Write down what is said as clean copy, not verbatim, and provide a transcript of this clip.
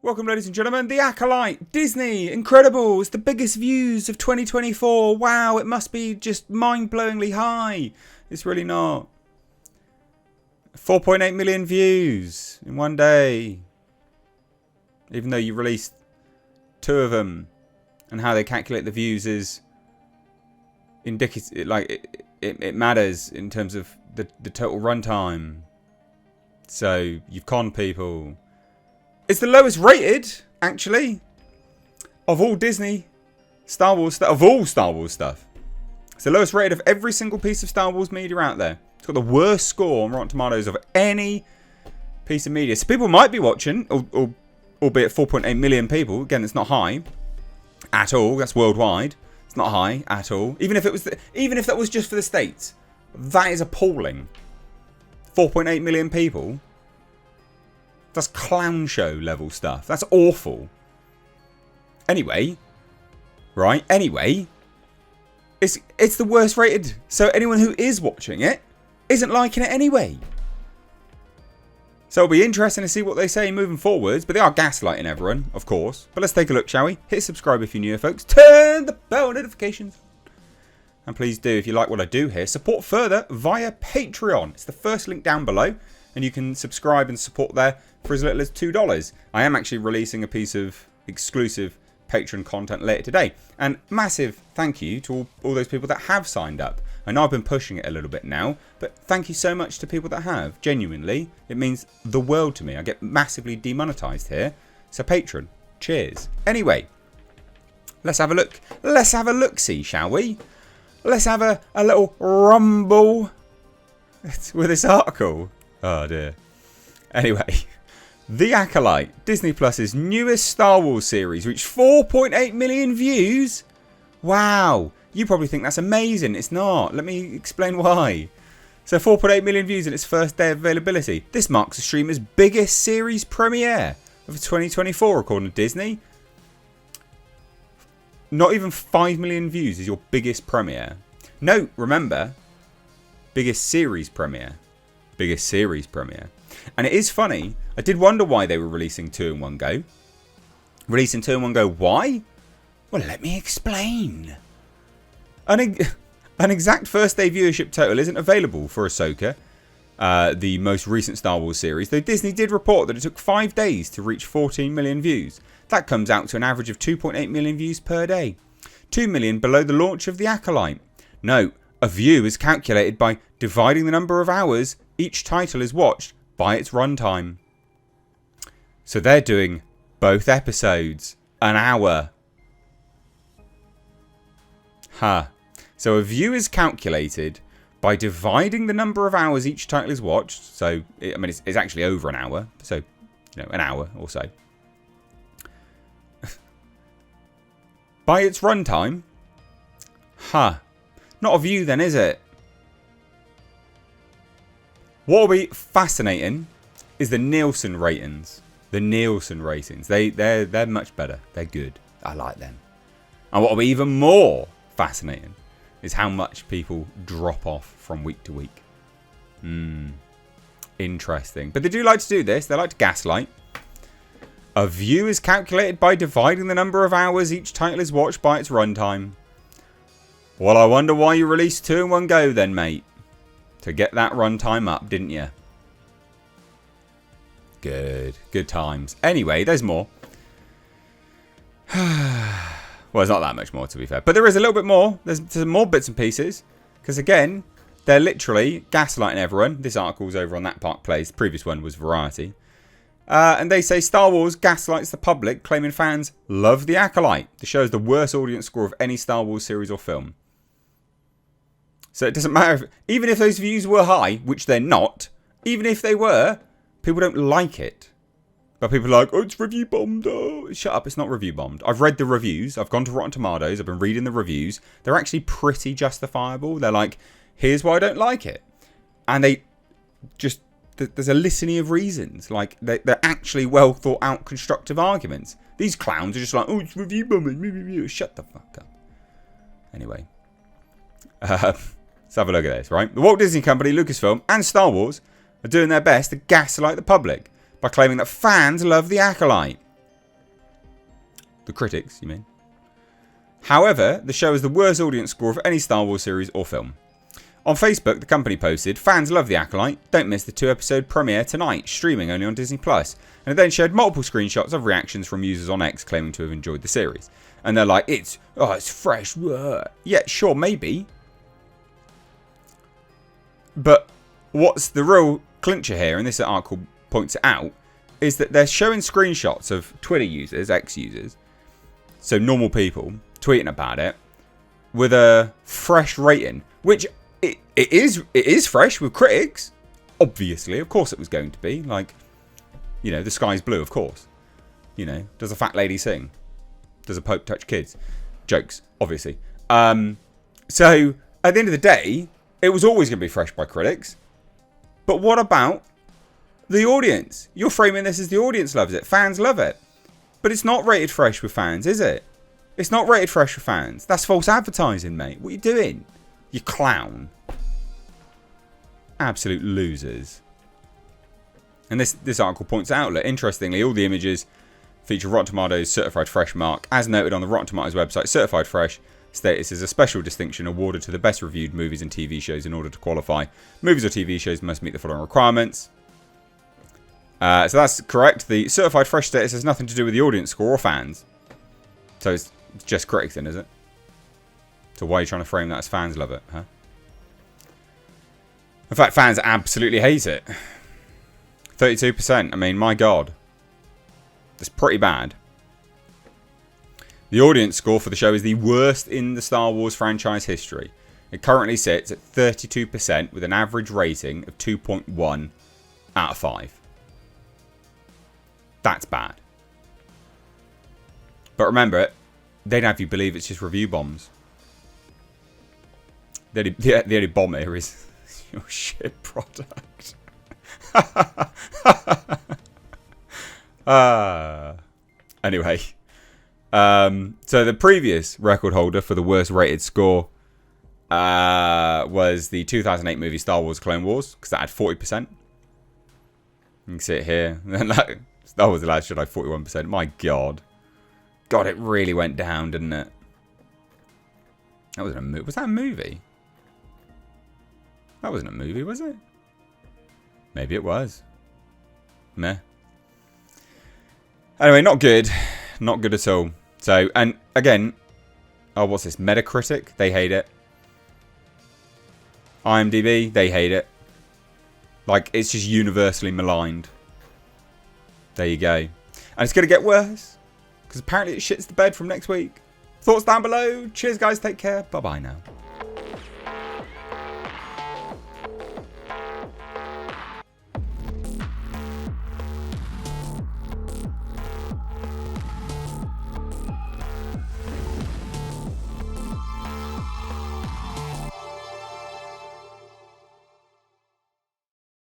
Welcome, ladies and gentlemen, The Acolyte, Disney, incredible, it's the biggest views of 2024, wow, it must be just mind-blowingly high. It's really not. 4.8 million views in one day, even though you released 2 of them, and how they calculate the views is indicative, like, it matters in terms of the total runtime. So, you've conned people. It's the lowest rated, actually, of all Disney Star Wars stuff, of all Star Wars stuff. It's the lowest rated of every single piece of Star Wars media out there. It's got the worst score on Rotten Tomatoes of any piece of media. So people might be watching, albeit 4.8 million people. Again, it's not high at all. That's worldwide. It's not high at all. Even if that was just for the States, that is appalling. 4.8 million people. That's clown show level stuff. That's awful. Anyway, right? Anyway, it's the worst rated. So anyone who is watching it isn't liking it anyway. So it'll be interesting to see what they say moving forwards. But they are gaslighting everyone, of course. But let's take a look, shall we? Hit subscribe if you're new, folks. Turn the bell notifications. And please do, if you like what I do here, support further via Patreon. It's the first link down below. And you can subscribe and support there for as little as $2. I am actually releasing a piece of exclusive Patreon content later today. And massive thank you to all those people that have signed up. I know I've been pushing it a little bit now, but thank you so much to people that have. Genuinely, it means the world to me. I get massively demonetized here. So Patreon, cheers. Anyway, let's have a look. Let's have a look-see, shall we? Let's have a little rumble with this article. Oh dear. Anyway, The Acolyte, Disney Plus's newest Star Wars series, reached 4.8 million views. Wow. You probably think that's amazing. It's not. Let me explain why. So 4.8 million views in its first day of availability. This marks the streamer's biggest series premiere of 2024, according to Disney. Not even 5 million views is your biggest premiere. No, remember, biggest series premiere. Biggest series premiere. And it is funny, I did wonder why they were releasing 2 in one go. Releasing 2 in one go, why? Well, let me explain. An exact first day viewership total isn't available for Ahsoka, the most recent Star Wars series, though Disney did report that it took 5 days to reach 14 million views. That comes out to an average of 2.8 million views per day. 2 million below the launch of The Acolyte. Note, a view is calculated by dividing the number of hours each title is watched by its runtime. So they're doing both episodes an hour. Huh. So a view is calculated by dividing the number of hours each title is watched. So, I mean, it's actually over an hour. So, you know, an hour or so. By its runtime. Huh. Not a view then, is it? What will be fascinating is the Nielsen ratings. The Nielsen ratings. They're much better. They're good. I like them. And what will be even more fascinating is how much people drop off from week to week. Interesting. But they do like to do this. They like to gaslight. A view is calculated by dividing the number of hours each title is watched by its runtime. Well, I wonder why you released 2 in one go then, mate. To get that runtime up, didn't you? Good. Good times. Anyway, there's more. Well, there's not that much more, to be fair. But there is a little bit more. There's some more bits and pieces. Because, again, they're literally gaslighting everyone. This article's over on That Park Place. The previous one was Variety. And they say Star Wars gaslights the public, claiming fans love The Acolyte. The show has the worst audience score of any Star Wars series or film. So it doesn't matter, even if those views were high, which they're not, even if they were, people don't like it. But people are like, oh, it's review bombed. Oh, shut up, it's not review bombed. I've read the reviews. I've gone to Rotten Tomatoes. I've been reading the reviews. They're actually pretty justifiable. They're like, here's why I don't like it. And they just, there's a litany of reasons. Like, they're actually well thought out constructive arguments. These clowns are just like, oh, it's review bombing. Shut the fuck up. Anyway. Let's have a look at this, right? The Walt Disney Company, Lucasfilm, and Star Wars are doing their best to gaslight the public by claiming that fans love The Acolyte. The critics, you mean. However, the show has the worst audience score of any Star Wars series or film. On Facebook, the company posted, "Fans love The Acolyte. Don't miss the 2-episode premiere tonight, streaming only on Disney+." And it then showed multiple screenshots of reactions from users on X claiming to have enjoyed the series. And they're like, it's fresh. Yeah, sure, maybe. But what's the real clincher here, and this article points it out, is that they're showing screenshots of Twitter users, X users, so normal people, tweeting about it, with a fresh rating, which it is fresh with critics, obviously. Of course it was going to be. Like, you know, the sky's blue, of course. You know, does a fat lady sing? Does a Pope touch kids? Jokes, obviously. So, at the end of the day, it was always going to be fresh by critics. But what about the audience? You're framing this as the audience loves it. Fans love it. But it's not rated fresh with fans, is it? It's not rated fresh with fans. That's false advertising, mate. What are you doing? You clown. Absolute losers. And this article points out that, interestingly, all the images feature Rotten Tomatoes Certified Fresh mark. As noted on the Rotten Tomatoes website, Certified Fresh status is a special distinction awarded to the best reviewed movies and TV shows. In order to qualify, movies or TV shows must meet the following requirements. So that's correct. The Certified Fresh status has nothing to do with the audience score or fans. So it's just critics then, is it? So why are you trying to frame that as fans love it, huh? In fact, fans absolutely hate it. 32%. I mean, my God. That's pretty bad. The audience score for the show is the worst in the Star Wars franchise history. It currently sits at 32% with an average rating of 2.1 out of 5. That's bad. But remember, they'd have you believe it's just review bombs. The only bomb here is your shit product. Anyway. So the previous record holder for the worst rated score was the 2008 movie Star Wars Clone Wars, because that had 40%. You can see it here. Star Wars The Last Jedi, 41%. My God. God, it really went down, didn't it? That wasn't a movie. Was that a movie? That wasn't a movie, was it? Maybe it was. Meh. Anyway, not good. Not good at all. So, and again, oh, what's this? Metacritic? They hate it. IMDb? They hate it. Like, it's just universally maligned. There you go. And it's going to get worse. Because apparently it shits the bed from next week. Thoughts down below. Cheers, guys. Take care. Bye-bye now.